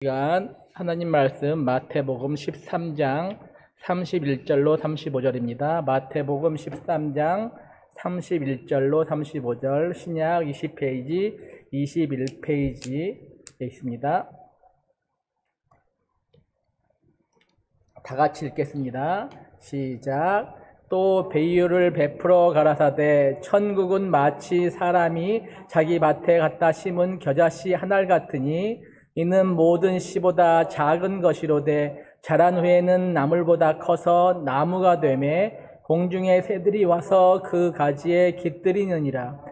시간 하나님 말씀 마태복음 13장 31절로 35절입니다. 마태복음 13장 31절로 35절 신약 20페이지 21페이지에 있습니다. 다 같이 읽겠습니다. 시작. 또 비유를 베풀어 가라사대 천국은 마치 사람이 자기 밭에 갖다 심은 겨자씨 한 알 같으니 이는 모든 씨보다 작은 것이로되 자란 후에는 나물보다 커서 나무가 되매 공중의 새들이 와서 그 가지에 깃들이느니라.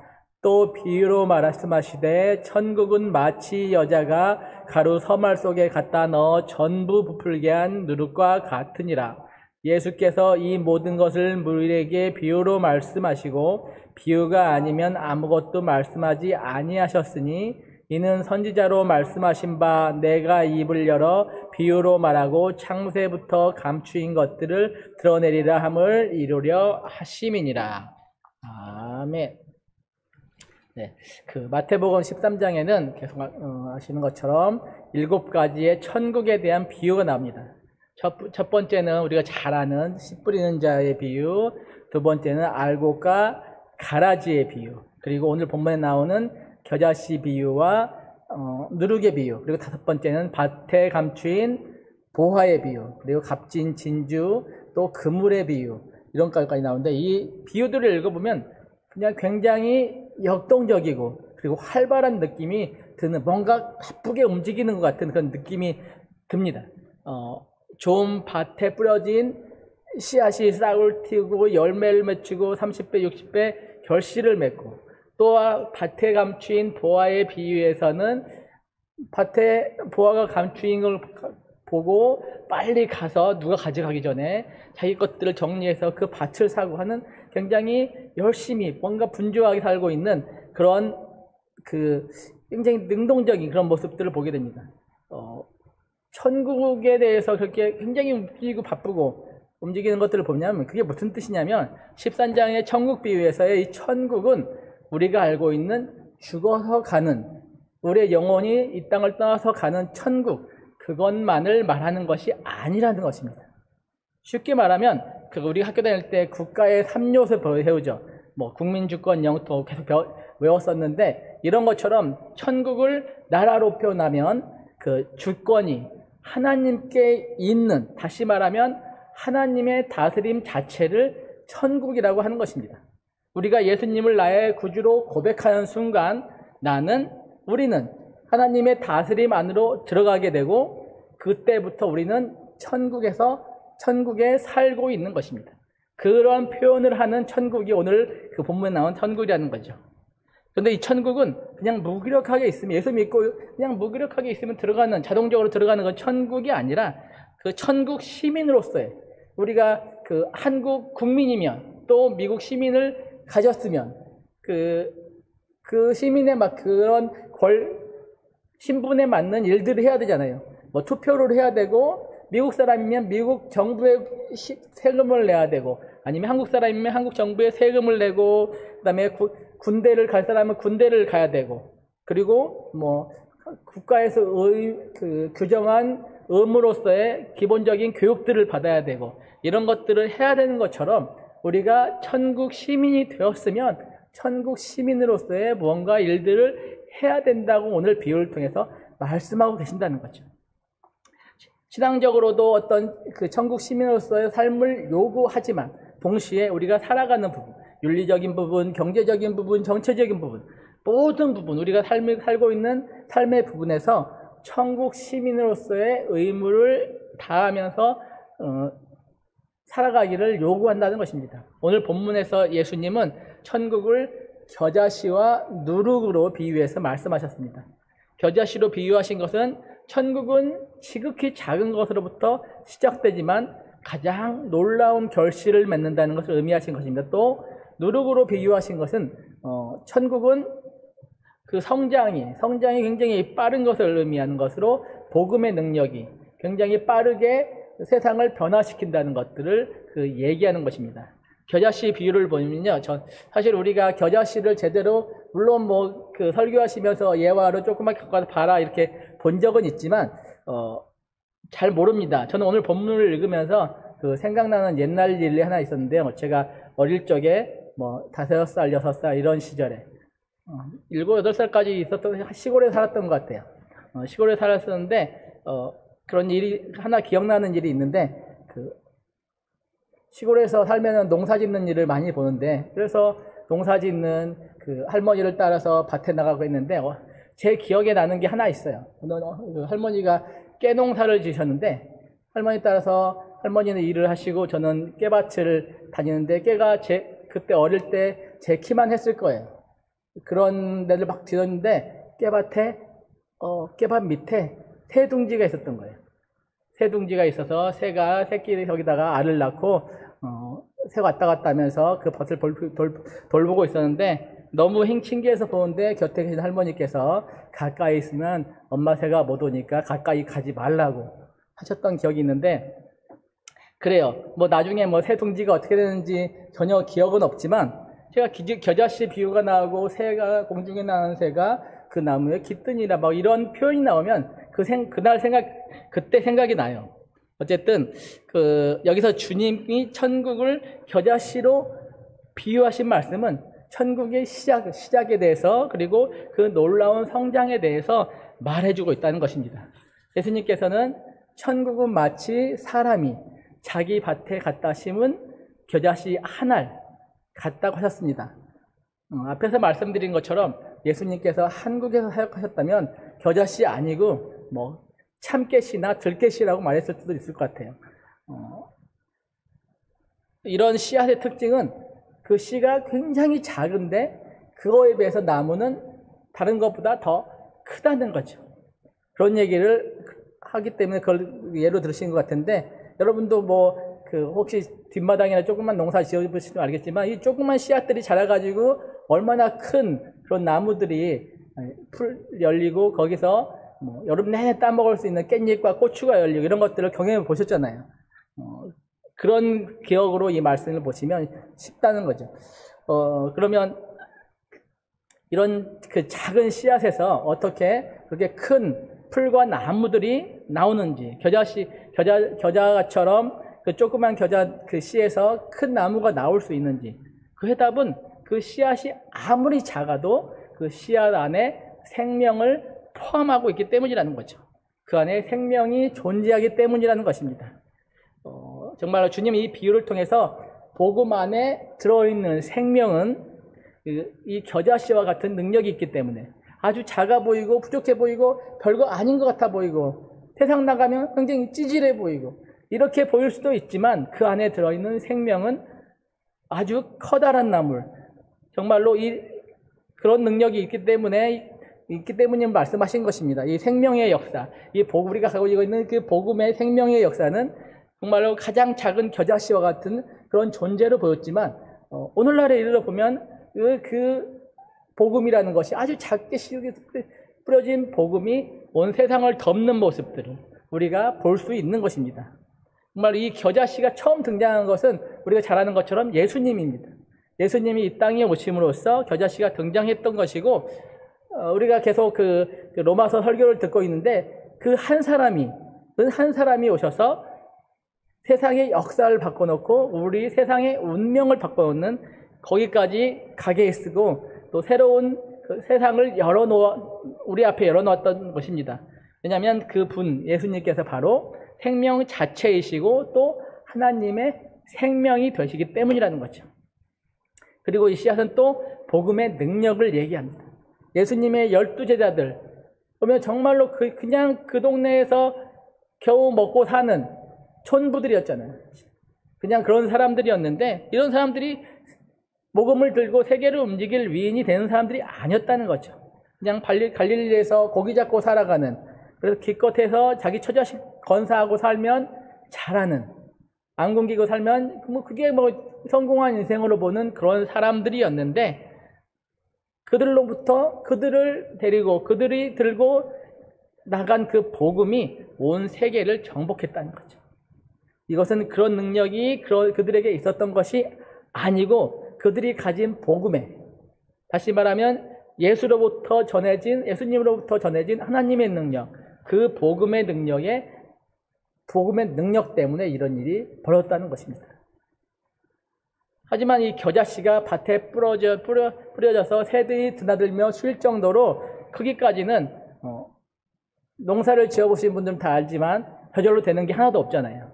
또 비유로 말씀하시되 천국은 마치 여자가 가루 서말 속에 갖다 넣어 전부 부풀게 한 누룩과 같으니라. 예수께서 이 모든 것을 무리에게 비유로 말씀하시고 비유가 아니면 아무것도 말씀하지 아니하셨으니 이는 선지자로 말씀하신 바 내가 입을 열어 비유로 말하고 창세부터 감추인 것들을 드러내리라 함을 이루려 하심이니라. 아멘. 네, 마태복음 13장에는 계속 아시는 것처럼 7가지의 천국에 대한 비유가 나옵니다. 첫 번째는 우리가 잘 아는 씨 뿌리는 자의 비유, 두 번째는 알곡과 가라지의 비유, 그리고 오늘 본문에 나오는 겨자씨 비유와 누룩의 비유, 그리고 다섯 번째는 밭에 감추인 보화의 비유, 그리고 값진 진주, 또 그물의 비유, 이런 것까지 나오는데 이 비유들을 읽어보면 그냥 굉장히 역동적이고 그리고 활발한 느낌이 드는, 뭔가 바쁘게 움직이는 것 같은 그런 느낌이 듭니다. 좋은 밭에 뿌려진 씨앗이 싹을 틔우고 열매를 맺히고 30배, 60배 결실을 맺고, 또 밭에 감추인 보화의 비유에서는 밭에 보화가 감추인 걸 보고 빨리 가서 누가 가져가기 전에 자기 것들을 정리해서 그 밭을 사고 하는, 굉장히 열심히 뭔가 분주하게 살고 있는 그런 굉장히 능동적인 그런 모습들을 보게 됩니다. 천국에 대해서 그렇게 굉장히 움직이고 바쁘고 움직이는 것들을 보면 그게 무슨 뜻이냐면 13장의 천국 비유에서의 이 천국은 우리가 알고 있는 죽어서 가는, 우리의 영혼이 이 땅을 떠나서 가는 천국, 그것만을 말하는 것이 아니라는 것입니다. 쉽게 말하면 우리가 학교 다닐 때 국가의 3요소 배우죠. 국민주권, 영토 계속 외웠었는데, 이런 것처럼 천국을 나라로 표현하면 그 주권이 하나님께 있는, 다시 말하면 하나님의 다스림 자체를 천국이라고 하는 것입니다. 우리가 예수님을 나의 구주로 고백하는 순간 우리는 하나님의 다스림 안으로 들어가게 되고, 그때부터 우리는 천국에 살고 있는 것입니다. 그런 표현을 하는 천국이 오늘 그 본문에 나온 천국이라는 거죠. 그런데 이 천국은 그냥 무기력하게 있으면, 예수 믿고 그냥 무기력하게 있으면 자동적으로 들어가는 건 천국이 아니라 그 천국 시민으로서의, 우리가 한국 국민이면 또 미국 시민을 가졌으면 그 시민의 그런 신분에 맞는 일들을 해야 되잖아요. 투표를 해야 되고, 미국 사람이면 미국 정부에 세금을 내야 되고, 아니면 한국 사람이면 한국 정부에 세금을 내고, 그다음에 군대를 갈 사람은 군대를 가야 되고, 그리고 국가에서 규정한 의무로서의 기본적인 교육들을 받아야 되고, 이런 것들을 해야 되는 것처럼 우리가 천국 시민이 되었으면 천국 시민으로서의 무언가 일들을 해야 된다고 오늘 비유를 통해서 말씀하고 계신다는 거죠. 신앙적으로도 어떤 천국 시민으로서의 삶을 요구하지만 동시에 우리가 살아가는 부분, 윤리적인 부분, 경제적인 부분, 정치적인 부분, 모든 부분, 우리가 살고 있는 삶의 부분에서 천국 시민으로서의 의무를 다하면서 살아가기를 요구한다는 것입니다. 오늘 본문에서 예수님은 천국을 겨자씨와 누룩으로 비유해서 말씀하셨습니다. 겨자씨로 비유하신 것은 천국은 지극히 작은 것으로부터 시작되지만 가장 놀라운 결실을 맺는다는 것을 의미하신 것입니다. 또 누룩으로 비유하신 것은 천국은 그 성장이 굉장히 빠른 것을 의미하는 것으로 복음의 능력이 굉장히 빠르게 세상을 변화시킨다는 것들을 얘기하는 것입니다. 겨자씨 비유를 보면요, 사실 우리가 겨자씨를 제대로, 물론 설교하시면서 예화로 조그맣게 갖고 와서 봐라 이렇게 본 적은 있지만, 잘 모릅니다. 저는 오늘 본문을 읽으면서 그 생각나는 옛날 일이 하나 있었는데요. 제가 어릴 적에 뭐 5살, 6살 이런 시절에 7, 8살까지 있었던 시골에 살았던 것 같아요. 시골에 살았었는데 그런 일이 하나 기억나는 일이 있는데 그 시골에서 살면은 농사 짓는 일을 많이 보는데 그래서 농사 짓는 그 할머니를 따라서 밭에 나가고 있는데 제 기억에 나는 게 하나 있어요. 그 할머니가 깨농사를 지셨는데 할머니 따라서 할머니는 일을 하시고 저는 깨밭을 다니는데 깨가 그때 어릴 때 제 키만 했을 거예요. 그런 데를 막 뒤졌는데 깨밭에 깨밭 밑에 새 둥지가 있었던 거예요. 새 둥지가 있어서 새가 새끼를 거기다가 알을 낳고 새가 왔다 갔다 하면서 그 밭을 돌보고 있었는데 너무 신기해서 보는데 곁에 계신 할머니께서 가까이 있으면 엄마 새가 못 오니까 가까이 가지 말라고 하셨던 기억이 있는데 그래요. 뭐 나중에 뭐 새 둥지가 어떻게 되는지 전혀 기억은 없지만 제가 겨자씨 비유가 나오고 새가 공중에 나는 새가 그 나무에 깃드니라 막 이런 표현이 나오면 그때 생각이 나요. 어쨌든 여기서 주님이 천국을 겨자씨로 비유하신 말씀은 천국의 시작에 대해서 그리고 그 놀라운 성장에 대해서 말해주고 있다는 것입니다. 예수님께서는 천국은 마치 사람이 자기 밭에 갖다 심은 겨자씨 한 알 같다고 하셨습니다. 앞에서 말씀드린 것처럼 예수님께서 한국에서 사역하셨다면 겨자씨 아니고 뭐 참깨씨나 들깨씨라고 말했을 수도 있을 것 같아요. 이런 씨앗의 특징은 그 씨가 굉장히 작은데 그거에 비해서 나무는 다른 것보다 더 크다는 거죠. 그런 얘기를 하기 때문에 그걸 예로 들으신 것 같은데 여러분도 뭐 혹시 뒷마당이나 조그만 농사 지어보시면 알겠지만 이 조그만 씨앗들이 자라가지고 얼마나 큰 그런 나무들이 풀 열리고 거기서 뭐 여름 내내 따먹을 수 있는 깻잎과 고추가 열리고 이런 것들을 경험해 보셨잖아요. 그런 기억으로 이 말씀을 보시면 쉽다는 거죠. 그러면 이런 그 작은 씨앗에서 어떻게 그렇게 큰 풀과 나무들이 나오는지 겨자처럼 그 조그만 겨자 그 씨에서 큰 나무가 나올 수 있는지 그 해답은 그 씨앗이 아무리 작아도 그 씨앗 안에 생명을 포함하고 있기 때문이라는 거죠. 그 안에 생명이 존재하기 때문이라는 것입니다. 정말 주님이 이 비유를 통해서 복음 안에 들어있는 생명은 이 겨자씨와 같은 능력이 있기 때문에 아주 작아 보이고 부족해 보이고 별거 아닌 것 같아 보이고 세상 나가면 굉장히 찌질해 보이고 이렇게 보일 수도 있지만 그 안에 들어있는 생명은 아주 커다란 나물 정말로 그런 능력이 있기 때문에 말씀하신 것입니다. 이 생명의 역사, 우리가 가지고 있는 그 복음의 생명의 역사는 정말로 가장 작은 겨자씨와 같은 그런 존재로 보였지만 오늘날에 이르러 보면 그 복음이라는 것이 아주 작게 뿌려진 복음이 온 세상을 덮는 모습들을 우리가 볼 수 있는 것입니다. 정말 이 겨자씨가 처음 등장한 것은 우리가 잘 아는 것처럼 예수님입니다. 예수님이 이 땅에 오심으로써 겨자씨가 등장했던 것이고 우리가 계속 그 로마서 설교를 듣고 있는데 그 한 사람이 오셔서 세상의 역사를 바꿔놓고 우리 세상의 운명을 바꿔놓는 거기까지 가게 했고 또 새로운 그 세상을 우리 앞에 열어놓았던 것입니다. 왜냐하면 예수님께서 바로 생명 자체이시고 또 하나님의 생명이 되시기 때문이라는 거죠. 그리고 이 씨앗은 또 복음의 능력을 얘기합니다. 예수님의 12제자들 보면 정말로 그냥 그 동네에서 겨우 먹고 사는 촌부들이었잖아요. 그냥 그런 사람들이었는데 이런 사람들이 복음을 들고 세계를 움직일 위인이 되는 사람들이 아니었다는 거죠. 그냥 갈릴리에서 고기 잡고 살아가는 그래서 기껏해서 자기 처자식 건사하고 살면 잘하는 안 굶기고 살면 그게 성공한 인생으로 보는 그런 사람들이었는데 그들을 데리고 그들이 들고 나간 그 복음이 온 세계를 정복했다는 거죠. 이것은 그런 능력이 그들에게 있었던 것이 아니고 그들이 가진 복음에 다시 말하면 예수님으로부터 전해진 하나님의 능력 그 복음의 능력 때문에 이런 일이 벌어졌다는 것입니다. 하지만 이 겨자씨가 밭에 뿌려져서 새들이 드나들며 쉴 정도로 크기까지는 농사를 지어보신 분들은 다 알지만 저절로 되는 게 하나도 없잖아요.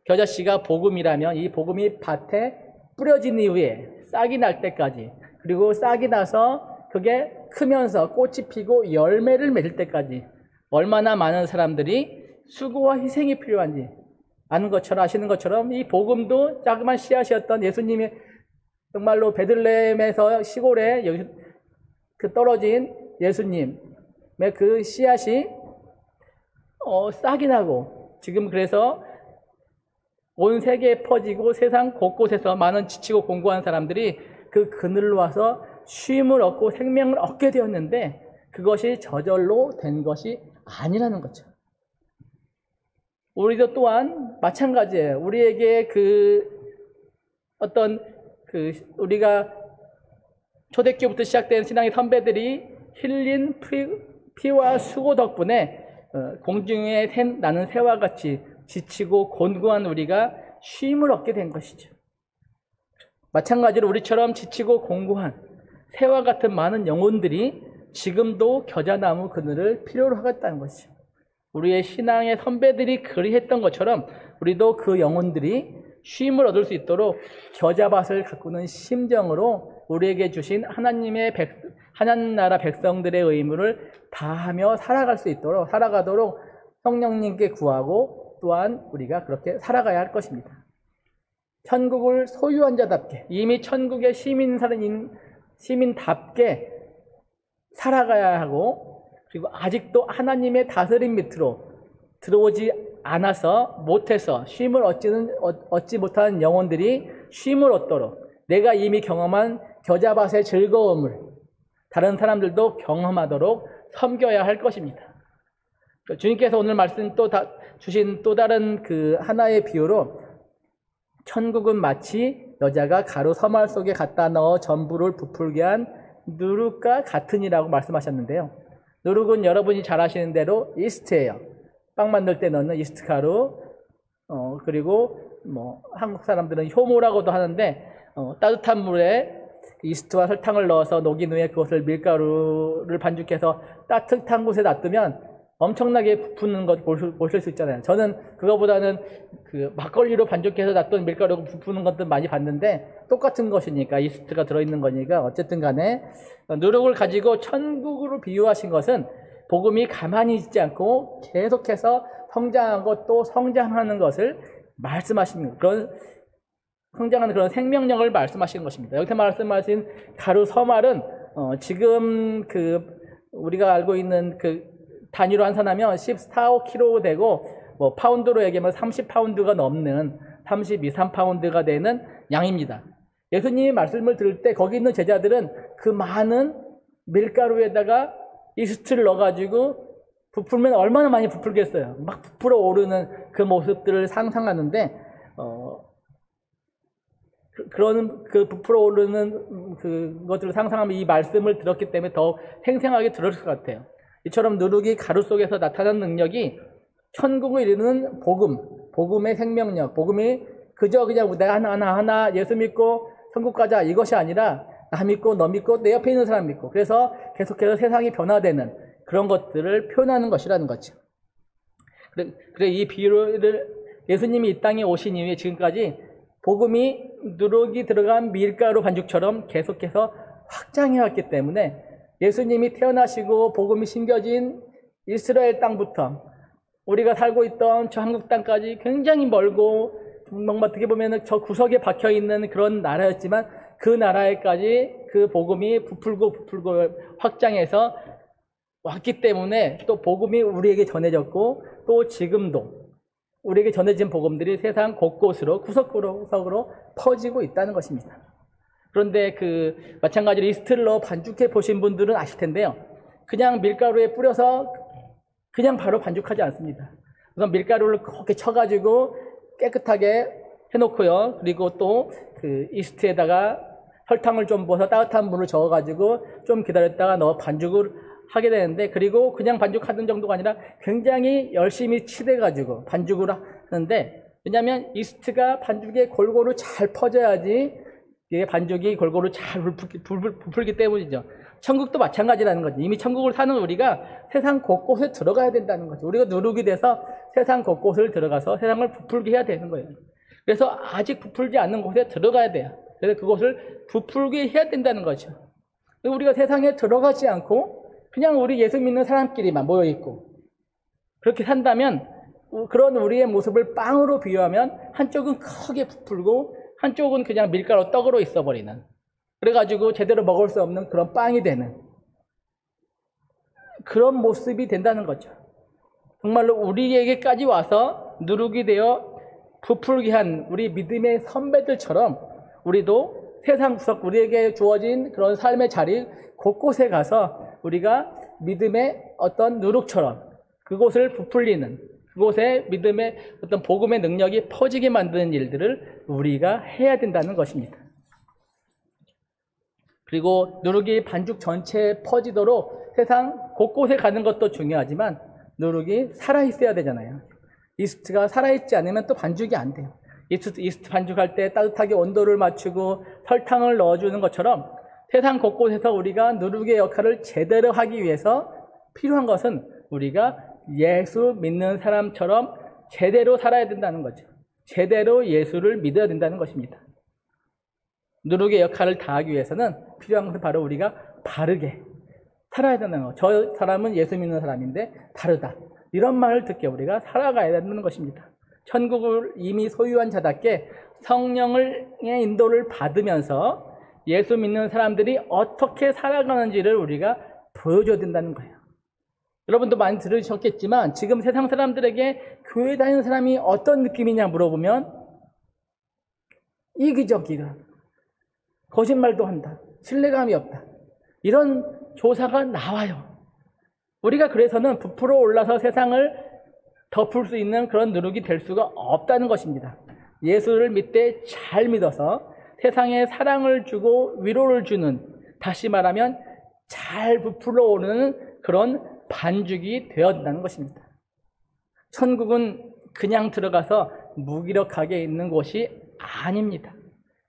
겨자씨가 복음이라면 이 복음이 밭에 뿌려진 이후에 싹이 날 때까지, 그리고 싹이 나서 그게 크면서 꽃이 피고 열매를 맺을 때까지 얼마나 많은 사람들이 수고와 희생이 필요한지 아시는 것처럼 이 복음도 자그마한 씨앗이었던 예수님이 정말로 베들레헴에서 시골에 여기 떨어진 예수님의 그 씨앗이 싹이 나고 지금 그래서 온 세계에 퍼지고 세상 곳곳에서 많은 지치고 공고한 사람들이 그 그늘로 와서 쉼을 얻고 생명을 얻게 되었는데 그것이 저절로 된 것이 아니라는 거죠. 우리도 또한 마찬가지예요. 우리에게 우리가 초대교부터 시작된 신앙의 선배들이 흘린 피와 수고 덕분에 공중에 나는 새와 같이 지치고 곤고한 우리가 쉼을 얻게 된 것이죠. 마찬가지로 우리처럼 지치고 공고한 새와 같은 많은 영혼들이 지금도 겨자나무 그늘을 필요로 하겠다는 것이죠. 우리의 신앙의 선배들이 그리했던 것처럼 우리도 그 영혼들이 쉼을 얻을 수 있도록 겨자밭을 가꾸는 심정으로 우리에게 주신 하나님 나라 백성들의 의무를 다하며 살아가도록 성령님께 구하고 또한 우리가 그렇게 살아가야 할 것입니다. 천국을 소유한 자답게 이미 천국의 시민답게 살아가야 하고, 그리고 아직도 하나님의 다스림 밑으로 들어오지 않아서 못해서 쉼을 얻지 못한 영혼들이 쉼을 얻도록 내가 이미 경험한 겨자밭의 즐거움을 다른 사람들도 경험하도록 섬겨야 할 것입니다. 주님께서 오늘 말씀 주신 또 다른 하나의 비유로 천국은 마치 여자가 가루 서말 속에 갖다 넣어 전부를 부풀게 한 누룩과 같으니라고 말씀하셨는데요. 누룩은 여러분이 잘 아시는 대로 이스트예요. 빵 만들 때 넣는 이스트 가루. 그리고 한국 사람들은 효모라고도 하는데 따뜻한 물에 이스트와 설탕을 넣어서 녹인 후에 그것을 밀가루를 반죽해서 따뜻한 곳에 놔두면 엄청나게 부푸는 것 보실 수 있잖아요. 저는 그거보다는 막걸리로 반죽해서 놔둔 밀가루가 부푸는 것도 많이 봤는데 똑같은 것이니까 이스트가 들어있는 거니까 어쨌든 간에 누룩을 가지고 천국으로 비유하신 것은 복음이 가만히 있지 않고 계속해서 성장하고 또 성장하는 것을 말씀하시는 성장하는 그런 생명력을 말씀하시는 것입니다. 여기서 말씀하신 가루 서말은 지금 우리가 알고 있는 단위로 환산하면 14kg 되고 파운드로 얘기하면 30파운드가 넘는 32, 3파운드가 되는 양입니다. 예수님이 말씀을 들을 때 거기 있는 제자들은 그 많은 밀가루에다가 이스트를 넣어가지고 부풀면 얼마나 많이 부풀겠어요. 막 부풀어 오르는 그 모습들을 상상하는데 그런 부풀어 오르는 그것들을 상상하면 이 말씀을 들었기 때문에 더 생생하게 들었을 것 같아요. 이처럼 누룩이 가루 속에서 나타난 능력이 천국을 이루는 복음의 생명력, 복음이 그냥 내가 하나 예수 믿고 천국 가자 이것이 아니라 나 믿고 너 믿고 내 옆에 있는 사람 믿고 그래서 계속해서 세상이 변화되는 그런 것들을 표현하는 것이라는 거죠. 그래 이 비유를 예수님이 이 땅에 오신 이후에 지금까지 복음이 누룩이 들어간 밀가루 반죽처럼 계속해서 확장해 왔기 때문에 예수님이 태어나시고 복음이 심겨진 이스라엘 땅부터 우리가 살고 있던 저 한국 땅까지 굉장히 멀고 정말 어떻게 보면 저 구석에 박혀있는 그런 나라였지만 그 나라에까지 그 복음이 부풀고 확장해서 왔기 때문에 또 복음이 우리에게 전해졌고 또 지금도 우리에게 전해진 복음들이 세상 곳곳으로 구석구석으로 퍼지고 있다는 것입니다. 그런데 마찬가지로 이스트를 넣어 반죽해 보신 분들은 아실 텐데요. 그냥 밀가루에 뿌려서 그냥 바로 반죽하지 않습니다. 우선 밀가루를 그렇게 쳐가지고 깨끗하게 해놓고요. 그리고 또 이스트에다가 설탕을 좀 부어서 따뜻한 물을 저어가지고 좀 기다렸다가 넣어 반죽을 하게 되는데, 그리고 그냥 반죽하는 정도가 아니라 굉장히 열심히 치대가지고 반죽을 하는데, 왜냐하면 이스트가 반죽에 골고루 잘 퍼져야지 이게 반죽이 골고루 잘 부풀기 때문이죠. 천국도 마찬가지라는 거죠. 이미 천국을 사는 우리가 세상 곳곳에 들어가야 된다는 거죠. 우리가 누룩이 돼서 세상 곳곳을 들어가서 세상을 부풀게 해야 되는 거예요. 그래서 아직 부풀지 않는 곳에 들어가야 돼요. 그래서 그곳을 부풀게 해야 된다는 거죠. 우리가 세상에 들어가지 않고 그냥 우리 예수 믿는 사람끼리만 모여있고 그렇게 산다면, 그런 우리의 모습을 빵으로 비유하면 한쪽은 크게 부풀고 한쪽은 그냥 밀가루 떡으로 있어버리는, 그래가지고 제대로 먹을 수 없는 그런 빵이 되는 그런 모습이 된다는 거죠. 정말로 우리에게까지 와서 누룩이 되어 부풀게 한 우리 믿음의 선배들처럼 우리도 세상 구석, 우리에게 주어진 그런 삶의 자리 곳곳에 가서 우리가 믿음의 어떤 누룩처럼 그곳을 부풀리는, 그곳에 믿음의 어떤 복음의 능력이 퍼지게 만드는 일들을 우리가 해야 된다는 것입니다. 그리고 누룩이 반죽 전체에 퍼지도록 세상 곳곳에 가는 것도 중요하지만 누룩이 살아있어야 되잖아요. 이스트가 살아있지 않으면 또 반죽이 안 돼요. 이스트 반죽할 때 따뜻하게 온도를 맞추고 설탕을 넣어주는 것처럼 세상 곳곳에서 우리가 누룩의 역할을 제대로 하기 위해서 필요한 것은 우리가 예수 믿는 사람처럼 제대로 살아야 된다는 거죠. 제대로 예수를 믿어야 된다는 것입니다. 누룩의 역할을 다하기 위해서는 필요한 것은 바로 우리가 바르게 살아야 된다는 거. 저 사람은 예수 믿는 사람인데 다르다, 이런 말을 듣게 우리가 살아가야 된다는 것입니다. 천국을 이미 소유한 자답게 성령의 인도를 받으면서 예수 믿는 사람들이 어떻게 살아가는지를 우리가 보여줘야 된다는 거예요. 여러분도 많이 들으셨겠지만 지금 세상 사람들에게 교회 다니는 사람이 어떤 느낌이냐 물어보면 이기적이다, 거짓말도 한다, 신뢰감이 없다, 이런 조사가 나와요. 우리가 그래서는 부풀어 올라서 세상을 덮을 수 있는 그런 누룩이 될 수가 없다는 것입니다. 예수를 믿되 잘 믿어서 세상에 사랑을 주고 위로를 주는, 다시 말하면 잘 부풀어 오르는 그런 반죽이 되어야한다는 것입니다. 천국은 그냥 들어가서 무기력하게 있는 곳이 아닙니다.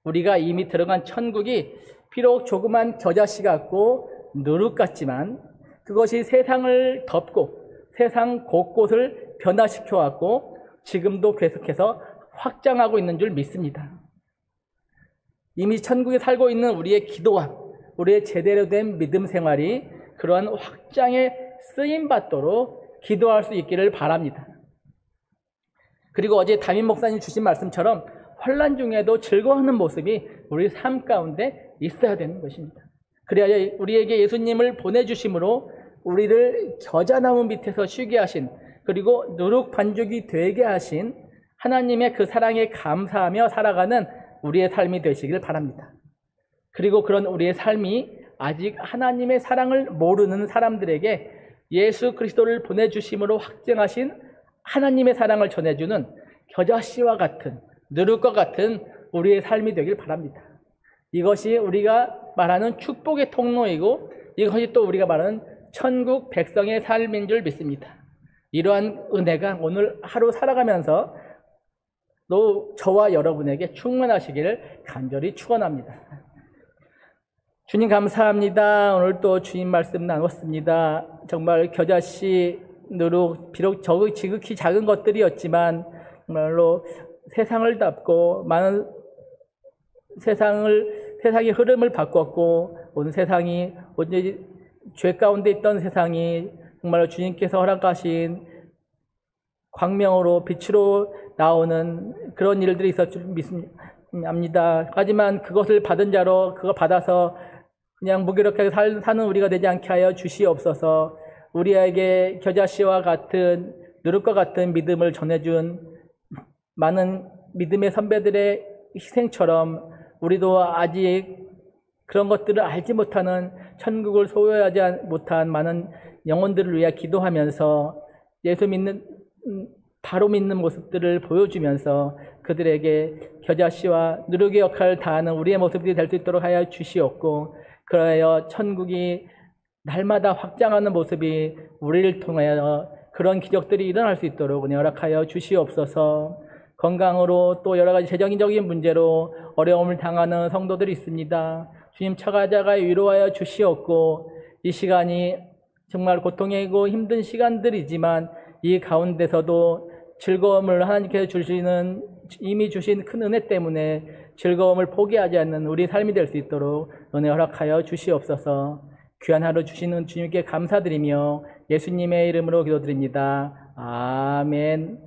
우리가 이미 들어간 천국이 비록 조그만 겨자씨 같고 누룩 같지만 그것이 세상을 덮고 세상 곳곳을 변화시켜 왔고 지금도 계속해서 확장하고 있는 줄 믿습니다. 이미 천국에 살고 있는 우리의 기도와 우리의 제대로 된 믿음 생활이 그러한 확장에 쓰임받도록 기도할 수 있기를 바랍니다. 그리고 어제 담임 목사님 주신 말씀처럼 환난 중에도 즐거워하는 모습이 우리 삶 가운데 있어야 되는 것입니다. 그래야 우리에게 예수님을 보내주심으로 우리를 겨자나무 밑에서 쉬게 하신, 그리고 누룩 반죽이 되게 하신 하나님의 그 사랑에 감사하며 살아가는 우리의 삶이 되시길 바랍니다. 그리고 그런 우리의 삶이 아직 하나님의 사랑을 모르는 사람들에게 예수 그리스도를 보내주심으로 확증하신 하나님의 사랑을 전해주는 겨자씨와 같은, 누룩과 같은 우리의 삶이 되길 바랍니다. 이것이 우리가 말하는 축복의 통로이고 이것이 또 우리가 말하는 천국 백성의 삶인 줄 믿습니다. 이러한 은혜가 오늘 하루 살아가면서 또 저와 여러분에게 충만하시기를 간절히 축원합니다. 주님 감사합니다. 오늘 또 주님 말씀 나눴습니다. 정말 겨자씨, 누룩, 비록 지극히 작은 것들이었지만 정말로 세상을 덮고 많은 세상의 흐름을 바꿨고 온 세상이 온전히 죄 가운데 있던 세상이 정말로 주님께서 허락하신 광명으로 빛으로 나오는 그런 일들이 있었을 줄 믿습니다. 하지만 그것을 받은 자로 그거 받아서 그냥 무기력하게 사는 우리가 되지 않게 하여 주시옵소서. 우리에게 겨자씨와 같은 누룩과 같은 믿음을 전해준 많은 믿음의 선배들의 희생처럼 우리도 아직 그런 것들을 알지 못하는 천국을 소유하지 못한 많은 영혼들을 위해 기도하면서 예수 믿는 바로 믿는 모습들을 보여주면서 그들에게 겨자씨와 누룩의 역할을 다하는 우리의 모습이 될 수 있도록 하여 주시옵고, 그러하여 천국이 날마다 확장하는 모습이 우리를 통하여 그런 기적들이 일어날 수 있도록 은혜 허락하여 주시옵소서. 건강으로 또 여러 가지 재정적인 문제로 어려움을 당하는 성도들이 있습니다. 주님 처가자가에 위로하여 주시옵고, 이 시간이 정말 고통이고 힘든 시간들이지만 이 가운데서도 즐거움을 하나님께서 주시는, 이미 주신 큰 은혜 때문에 즐거움을 포기하지 않는 우리 삶이 될 수 있도록 은혜 허락하여 주시옵소서. 귀한 하루 주시는 주님께 감사드리며 예수님의 이름으로 기도드립니다. 아멘.